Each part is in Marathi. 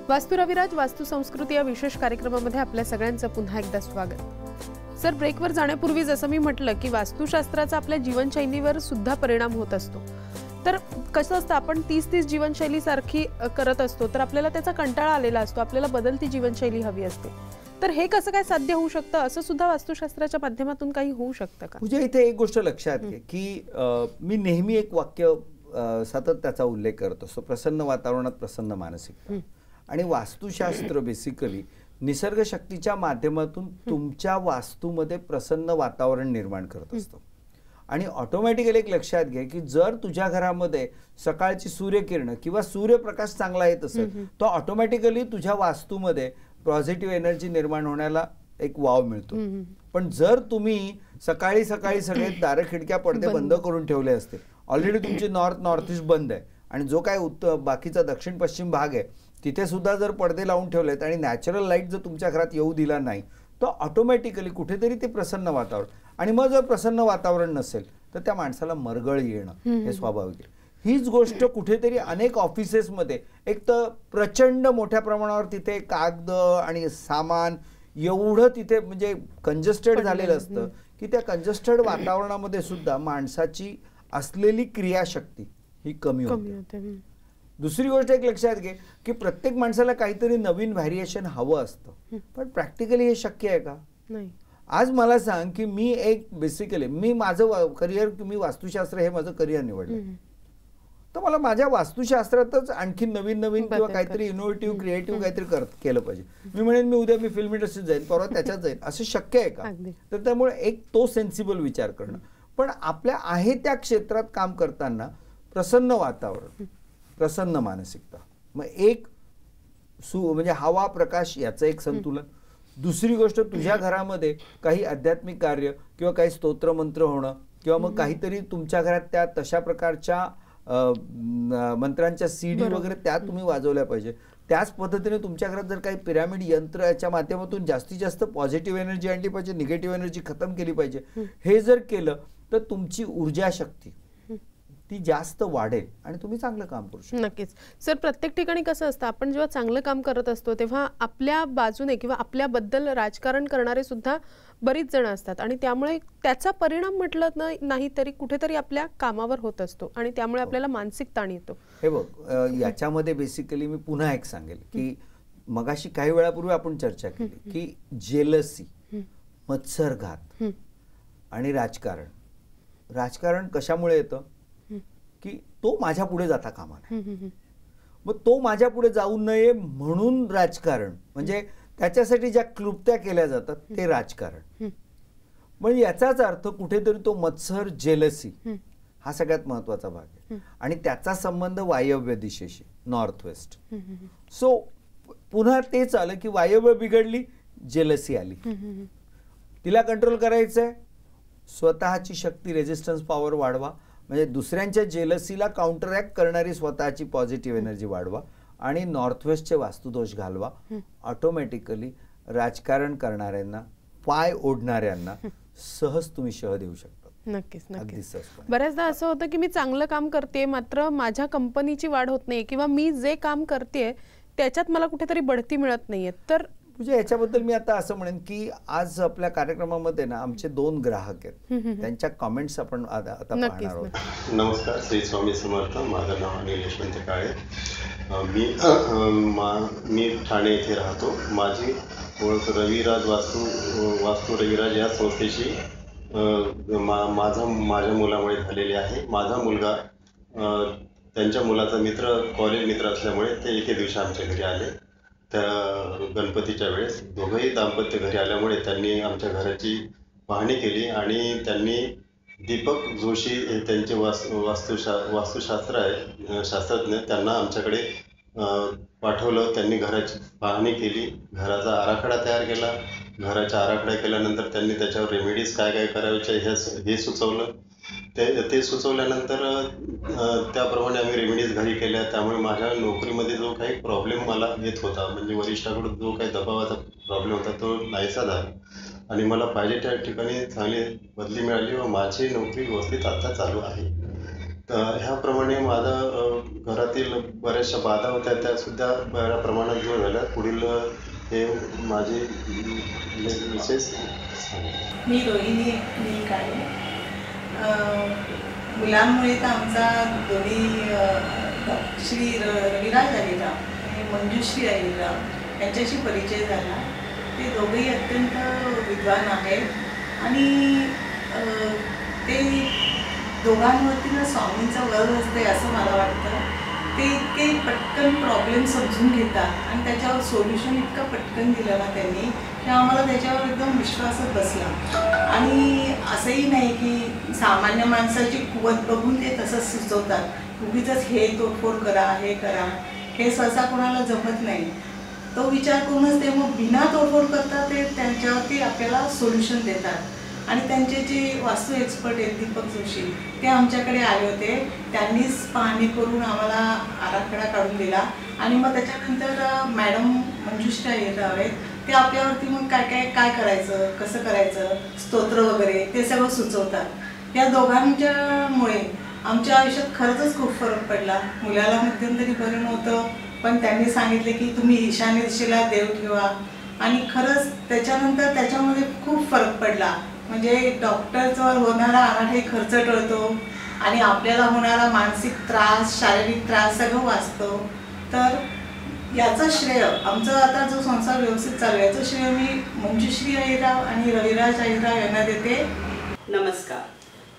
वास्तू रविराज वास्तू संस्कृती या विशेष कार्यक्रमामध्ये आपल्या सगळ्यांचं पुन्हा एकदा स्वागत। सर, ब्रेकवर जाण्यापूर्वी जसं मी म्हटलं की वास्तुशास्त्राचा आपल्या जीवनशैलीवर सुद्धा परिणाम होत असतो। तर कसं असतं, आपण 30 जीवनशैली सारखी करत असतो तर आपल्याला त्याचा कंटाळा आलेला असतो, आपल्याला बदलती जीवनशैली हवी असते। तर हे कसं काय साध्य होऊ शकतं, असं सुद्धा वास्तुशास्त्राच्या माध्यमातून काही होऊ शकतं का? म्हणजे इथे एक गोष्ट लक्षात घे की मी नेहमी एक वाक्य सतत त्याचा उल्लेख करत असतो, प्रसन्न वातावरणात प्रसन्न मानसिकता। आणि वास्तुशास्त्र बेसिकली निसर्ग शक्तीच्या माध्यमातून तुमच्या वास्तूमध्ये प्रसन्न वातावरण निर्माण करत असतो। आणि ऑटोमॅटिकली एक लक्षात घे की जर तुझ्या घरामध्ये सकाळची सूर्यकिरण किंवा सूर्यप्रकाश चांगला येत असेल तर ऑटोमॅटिकली तुझ्या वास्तूमध्ये पॉझिटिव्ह एनर्जी निर्माण होण्याला एक वाव मिळतो। पण जर तुम्ही सकाळी सगळे दार खिडक्या पडदे बंद करून ठेवले असते, ऑलरेडी तुमची नॉर्थ ईस्ट बंद आहे आणि जो काय बाकीचा दक्षिण पश्चिम भाग आहे तिथे सुद्धा जर पडदे लावून ठेवलेत आणि नॅचरल लाईट जर तुमच्या घरात येऊ दिला नाही तर ऑटोमॅटिकली कुठेतरी ते प्रसन्न वातावरण, आणि मग जर प्रसन्न वातावरण नसेल तर त्या माणसाला मरगळ येणं हे स्वाभाविक आहे। हीच गोष्ट कुठेतरी अनेक ऑफिसेसमध्ये एक तर प्रचंड मोठ्या प्रमाणावर तिथे कागद आणि सामान एवढं तिथे म्हणजे कंजस्टेड झालेलं असतं की त्या कंजस्टेड वातावरणामध्ये सुद्धा माणसाची असलेली क्रियाशक्ती ही कमी होते। दुसरी गोष्ट एक लक्षात घे की प्रत्येक माणसाला काहीतरी नवीन व्हॅरिएशन हवं असतं, पण प्रॅक्टिकली हे शक्य आहे का? नाही। आज मला सांग की मी एक बेसिकली मी माझं करिअर, मी वास्तुशास्त्र हे माझं करिअर निवडलं, तर मला माझ्या वास्तुशास्त्रातच आणखी नवीन किंवा काहीतरी इनोव्हेटिव्ह क्रिएटिव्ह काहीतरी केलं पाहिजे। मी म्हणेन मी उद्या मी फिल्म इंडस्ट्रीत जाईन, परवा त्याच्यात जाईन, असं शक्य आहे का? तर त्यामुळे एक तो सेन्सिबल विचार करणं, पण आपल्या आहे त्या क्षेत्रात काम करताना प्रसन्न वातावरण, प्रसन्न मानसिकता, मग एक म्हणजे हवा प्रकाश याचं एक संतुलन। दुसरी गोष्ट, तुझ्या घरामध्ये काही आध्यात्मिक कार्य किंवा काही स्तोत्र मंत्र होणं किंवा मग काहीतरी तुमच्या घरात त्या तशा प्रकारच्या मंत्रांच्या सीडी वगैरे त्या तुम्ही वाजवल्या पाहिजे। त्याच पद्धतीने तुमच्या घरात जर काही पिरामिड यंत्र याच्या माध्यमातून जास्तीत जास्त पॉझिटिव्ह एनर्जी आणली पाहिजे, निगेटिव्ह एनर्जी खतम केली पाहिजे, हे जर केलं तर तुमची ऊर्जा शक्ती ती जास्त वाढेल आणि तुम्ही चांगलं काम करू शकता। नक्कीच सर, प्रत्येक ठिकाणी कसं असतं, आपण जेव्हा चांगलं काम करत असतो तेव्हा आपल्या बाजूने किंवा आपल्याबद्दल राजकारण करणारे सुद्धा बरीच जण असतात आणि त्यामुळे त्याचा परिणाम म्हटलं नाही तरी कुठेतरी आपल्या कामावर होत असतो आणि त्यामुळे आपल्याला मानसिक ताण येतो। हे बघ, याच्यामध्ये बेसिकली मी पुन्हा एक सांगेल की मगाशी काही वेळापूर्वी आपण चर्चा केली की जेलसी, मत्सरघात आणि राजकारण कशामुळे येतं की तो माझ्या पुढे जाता कामा नये, मग तो माझ्या पुढे जाऊ नये म्हणून राजकारण, म्हणजे त्याच्यासाठी ज्या क्लुप्त्या केल्या जातात ते राजकारण। म्हणजे याचाच अर्थ कुठेतरी तो मत्सर, जेलसी हा सगळ्यात महत्वाचा भाग आहे आणि त्याचा संबंध वायव्य दिशेशी, नॉर्थ वेस्ट। सो पुन्हा तेच आलं की वायव्य बिघडली, जेलसी आली, तिला कंट्रोल करायचंय, स्वतःची शक्ती, रेजिस्टन्स पॉवर वाढवा, म्हणजे दुसऱ्यांच्या जेलसीला काउंटरॅक्ट करणारी स्वतःची पॉझिटिव्ह एनर्जी वाढवा आणि नॉर्थवेस्टचे वास्तुदोष घालवा। ऑटोमॅटिकली राजकारण करणाऱ्यांना, पाय ओढणाऱ्यांना सहज तुम्ही शह देऊ शकता। नक्कीच। बऱ्याचदा असं होतं की मी चांगलं काम करते मात्र माझ्या कंपनीची वाढ होत नाही किंवा मी जे काम करते त्याच्यात मला कुठेतरी बढती मिळत नाहीये, तर म्हणजे याच्याबद्दल मी आता असं म्हणेन की आज आपल्या कार्यक्रमामध्ये ना आमचे 2 ग्राहक आहेत, त्यांच्या कमेंट्स आपण आता पाहणार आहोत। नमस्कार, श्री स्वामी समर्थ। माझं नाव अनिल यशवंत काळे, मी ठाणे येथे राहतो। माझी ओळख रविराज वास्तू रविराज या संस्थेशी माझ्या मुलामुळे झालेली आहे। माझा मुलगा त्यांच्या मुलाचा कॉलेज मित्र असल्यामुळे ते एके दिवशी आमच्या घरी आले। त्या गणपतीच्या वेळेस दोघंही दाम्पत्य घरी आल्यामुळे त्यांनी आमच्या घराची पाहणी केली आणि त्यांनी दीपक जोशी हे त्यांचे वास्तुशास्त्र आहे शास्त्रज्ञ, त्यांना आमच्याकडे पाठवलं। त्यांनी घराची पाहणी केली, घराचा आराखडा तयार केला। घराचा आराखडा केल्यानंतर त्यांनी त्याच्यावर रेमेडीज काय करायचे हे सुचवलं। ते सुचवल्यानंतर त्याप्रमाणे आम्ही रेमेडीज घरी केल्या। त्यामुळे माझ्या नोकरीमध्ये जो काही प्रॉब्लेम मला येत होता, म्हणजे वरिष्ठाकडून जो काही दबावाचा प्रॉब्लेम होता तो नाहीसा झाला आणि मला पाहिजे त्या ठिकाणी चांगली बदली मिळाली व माझी नोकरी व्यवस्थित आता चालू आहे। तर ह्याप्रमाणे माझा घरातील बऱ्याचशा बाधा होत्या त्या सुद्धा बऱ्या प्रमाणात दूर झाल्या. पुढील हे माझी मिसेस. मी रोहिणी नील काळे. मुलांमुळे तर आमचा दोन्ही श्री रविराज अहिरराव आणि मंजुश्री अहिरराव यांच्याशी परिचय झाला. ते दोघेही अत्यंत विद्वान आहेत आणि ते दोघांवरती ना स्वामींचा वध असते असं मला वाटतं. ते इतके पटकन प्रॉब्लेम समजून घेतात आणि त्याच्यावर सोल्युशन इतकं पटकन दिलं ना त्यांनी की आम्हाला त्याच्यावर एकदम विश्वासच बसला. आणि असंही नाही की सामान्य माणसाची कुवत बघून ते तसंच सुचवतात. उगीच हे तोडफोड करा, हे करा, हे सहसा कोणाला जमत नाही. तो विचार करूनच ते मग बिना तोडफोड करता ते त्यांच्यावरती आपल्याला सोल्युशन देतात. आणि त्यांचे जे वास्तू एक्सपर्ट आहेत दीपक जोशी, ते आमच्याकडे आले होते. त्यांनीच पाहणी करून आम्हाला आराखडा काढून दिला. आणि मग त्याच्यानंतर मॅडम मंजुश्री अहिरराव आहेत, ते आपल्यावरती मग काय करायचं, कसं करायचं, स्तोत्र वगैरे ते सगळं सुचवतात. या दोघांच्यामुळे आमच्या आयुष्यात खरंच खूप फरक पडला. मुलाला मध्यंतरी बरं नव्हतं, पण त्यांनी सांगितले की तुम्ही ईशान्य दिशेला देव ठेवा. आणि खरंच त्याच्यानंतर त्याच्यामध्ये खूप फरक पडला. म्हणजे डॉक्टरवर होणारा अनाठाई खर्च टळतो आणि आपल्याला होणारा मानसिक त्रास, शारीरिक त्रास सगळं वाचतो. तर याचं श्रेय आमचा आता जो संसार व्यवस्थित चालू आहे याचं श्रेय मी मंजुश्री अहिरराव आणि रविराज अहिरराव यांना देते. नमस्कार,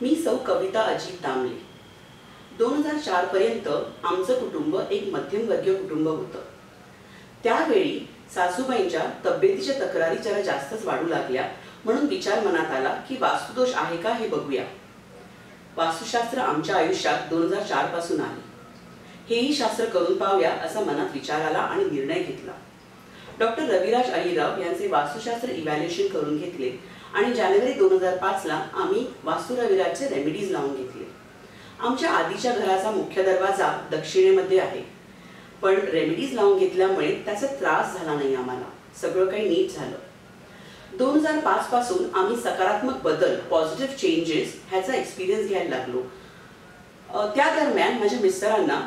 मी सौ कविता अजित दामले. 2004 पर्यंत आमचं कुटुंब एक मध्यमवर्गीय कुटुंब होतं. त्यावेळी सासूबाईंच्या तब्येतीच्या तक्रारी जरा जास्तच वाढू लागल्या, म्हणून विचार मनात आला की वास्तुदोष आहे का हे बघूया. वास्तुशास्त्र आमच्या आयुष्यात 2004 पासून आहे. हेही शास्त्र करून पाहूया असा मनात विचार आला आणि निर्णय घेतला. डॉक्टर रविराज अहिरराव यांचे वास्तुशास्त्र इव्हॅल्युएशन करून घेतले आणि जानेवारी 2005ला आम्ही वास्तू रविराजचे रेमेडीज लावून घेतले. आमच्या आधीच्या घराचा मुख्य दरवाजा दक्षिणेमध्ये आहे, पण रेमेडीज लावून घेतल्यामुळे त्याचा त्रास झाला नाही. आम्हाला सगळं काही नीट झालं. 2005 पासून आम्ही सकारात्मक बदल, पॉझिटिव्ह चेंजेस ह्याचा एक्सपिरियन्स घ्यायला लागलो. त्या दरम्यान माझ्या मिस्टरांना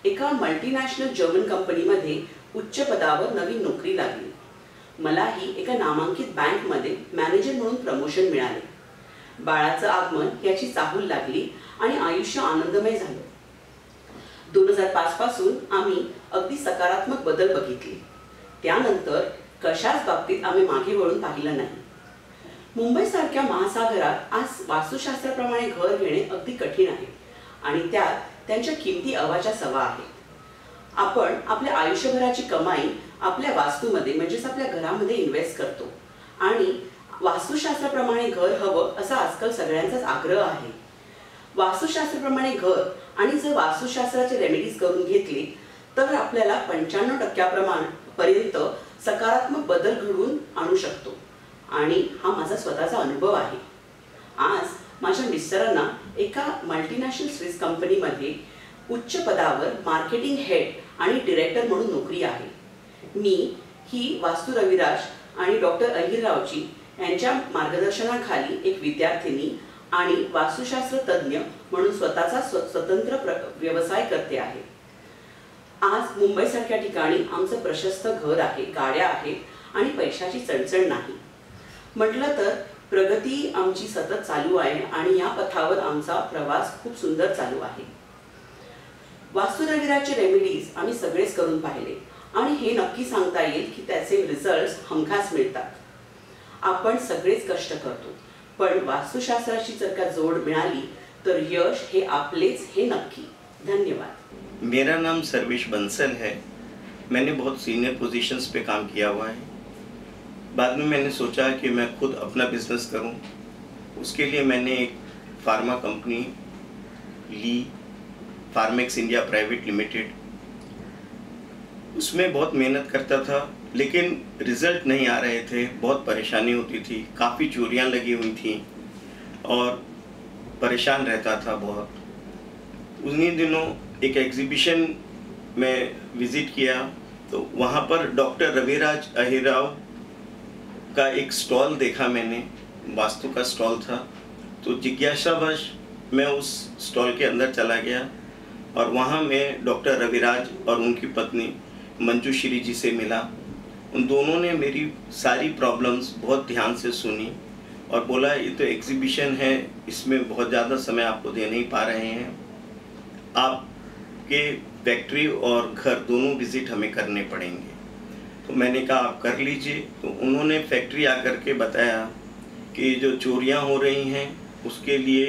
एका मल्टीनॅशनल जर्मन कंपनीमध्ये उच्च पदावर नवीन नोकरी लागली. मलाही एका नामांकित बँकमध्ये मॅनेजर म्हणून प्रमोशन मिळाले. बाळाचं आगमन याची चाहूल लागली आणि आयुष्य आनंदमय झालं. 2005 पासून आम्ही अगदी सकारात्मक बदल बघितले. त्यानंतर कशाच बाबतीत आम्ही मागे वळून पाहिलं नाही. मुंबईसारख्या महासागरात आज वास्तुशास्त्राप्रमाणे घर घेणे अगदी कठीण आहे आणि त्यात त्यांच्या किमती अवाच्या सवा आहेत. आपण आपल्या आयुष्यभराची कमाई आपल्या वास्तूमध्ये म्हणजेच आपल्या घरामध्ये इन्व्हेस्ट करतो आणि वास्तुशास्त्राप्रमाणे घर हवं असा आजकाल सगळ्यांचाच आग्रह आहे. वास्तुशास्त्राप्रमाणे घर आणि जर वास्तुशास्त्राचे रेमेडीज करून घेतली तर आपल्याला 95% पर्यंत सकारात्मक बदल घडवून आणू शकतो आणि हा माझा स्वतःचा अनुभव आहे. आज माझ्या मिस्टरांना एका मल्टीनॅशनल स्विस कंपनीमध्ये उच्च पदावर मार्केटिंग हेड आणि डिरेक्टर म्हणून नोकरी आहे. मी ही वास्तू रविराज आणि डॉक्टर अहिररावची यांच्या मार्गदर्शनाखाली एक विद्यार्थिनी आणि वास्तुशास्त्र तज्ज्ञ म्हणून स्वतःचा स्वतंत्र व्यवसाय करते आहे. आज मुंबईसारख्या ठिकाणी आमचं प्रशस्त घर आहे, गाड्या आहेत आणि पैशाची चणचण नाही. म्हटलं तर प्रगती आमची सतत चालू आहे आणि या पथावर आमचा प्रवास खूप सुंदर चालू आहे. वास्तू रविराजचे रेमेडीज आम्ही सगळेच करून पाहिले आणि हे नक्की सांगता येईल की त्याचे रिझल्ट्स हमखास मिळतात. आपण सगळेच कष्ट करतो, पण वास्तुशास्त्राची जर का जोड मिळाली तर यश हे आपलेच हे नक्की. धन्यवाद. मेरा नाम सर्वेश बंसल है. मैंने बहुत सीनियर पोजीशंस पे काम किया हुआ है. बाद में मैंने सोचा कि मैं खुद अपना बिजनेस करूं. उसके लिए मैंने एक फार्मा कंपनी ली, फार्मेक्स इंडिया प्राइवेट लिमिटेड. उसमें बहुत मेहनत करता था लेकिन रिज़ल्ट नहीं आ रहे थे. बहुत परेशानी होती थी, काफ़ी चोरियां लगी हुई थी और परेशान रहता था बहुत. उन्हीं दिनों एक एग्जीबिशन में विज़िट किया तो वहाँ पर डॉक्टर रविराज अहिरराव का एक स्टॉल देखा मैंने. वास्तु का स्टॉल था तो जिज्ञासावश मैं उस स्टॉल के अंदर चला गया और वहाँ मैं डॉक्टर रविराज और उनकी पत्नी मंजूश्री जी से मिला। उन दोनों ने मेरी सारी प्रॉब्लम्स बहुत ध्यान से सुनी और बोला ये तो एग्जीबिशन है, इसमें बहुत ज़्यादा समय आपको दे नहीं पा रहे हैं, आपके फैक्ट्री और घर दोनों विज़िट हमें करने पड़ेंगे। तो मैंने कहा आप कर लीजिए। तो उन्होंने फैक्ट्री आकर के बताया कि जो चोरियां हो रही हैं उसके लिए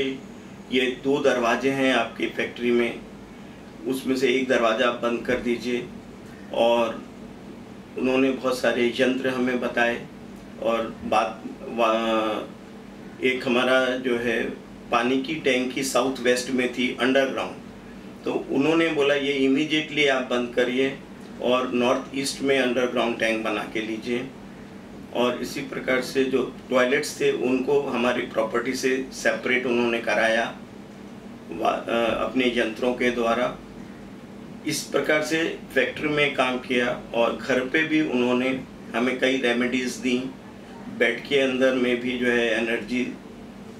ये 2 दरवाजे हैं आपकी फैक्ट्री में, उसमें से एक दरवाज़ा आप बंद कर दीजिए। और उन्होंने बहुत सारे यंत्र हमें बताए और एक हमारा जो है पानी की टैंकी साउथ वेस्ट में थी अंडरग्राउंड, तो उन्होंने बोला ये इमीडिएटली आप बंद करिए और नॉर्थ ईस्ट में अंडरग्राउंड टैंक बना के लीजिए। और इसी प्रकार से जो टॉयलेट्स थे उनको हमारी प्रॉपर्टी से सेपरेट उन्होंने कराया अपने यंत्रों के द्वारा। इस प्रकार से फैक्ट्री में काम किया और घर पे भी उन्होंने हमें कई रेमेडीज़ दी। बेड के अंदर में भी जो है एनर्जी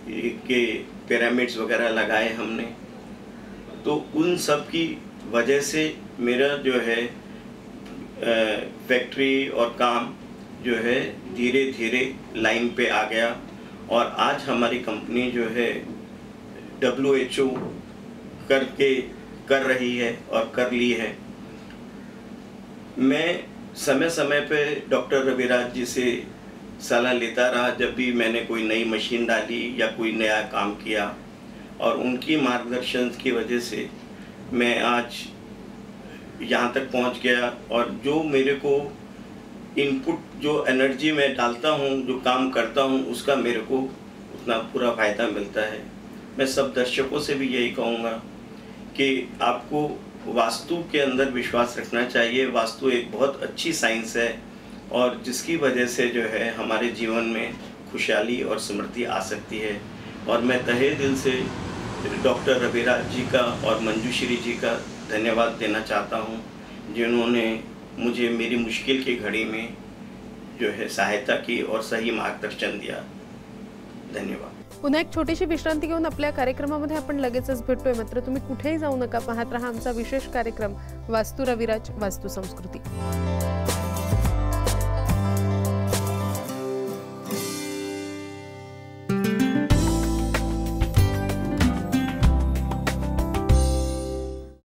के पिरामिड्स वगैरह लगाए हमने। तो उन सब की वजह से मेरा जो है फैक्ट्री और काम जो है धीरे धीरे लाइन पे आ गया और आज हमारी कंपनी जो है WHO कर रही है और कर ली है। मैं समय समय पे डॉक्टर रविराज जी से सलाह लेता रहा जब भी मैंने कोई नई मशीन डाली या कोई नया काम किया, और उनकी मार्गदर्शन की वजह से मैं आज यहाँ तक पहुँच गया। और जो मेरे को इनपुट, जो एनर्जी मैं डालता हूँ, जो काम करता हूँ, उसका मेरे को उतना पूरा फ़ायदा मिलता है। मैं सब दर्शकों से भी यही कहूँगा कि आपको वास्तु के अंदर विश्वास रखना चाहिए। वास्तु एक बहुत अच्छी साइंस है और जिसकी वजह से जो है हमारे जीवन में खुशहाली और समृद्धि आ सकती है। और मैं तहे दिल से डॉक्टर रविराज जी का और मंजूश्री जी का धन्यवाद देना चाहता हूँ, जिन्होंने मुझे मेरी मुश्किल की घड़ी में जो है सहायता की और सही मार्गदर्शन दिया। धन्यवाद। पुन्हा एक छोटीशी विश्रांती घेऊन आपल्या कार्यक्रमामध्ये आपण लगेचच भेटतोय। मात्र तुम्ही कुठेही जाऊ नका, पाहत रहा आमचा विशेष कार्यक्रम वास्तू रविराज वास्तू संस्कृती।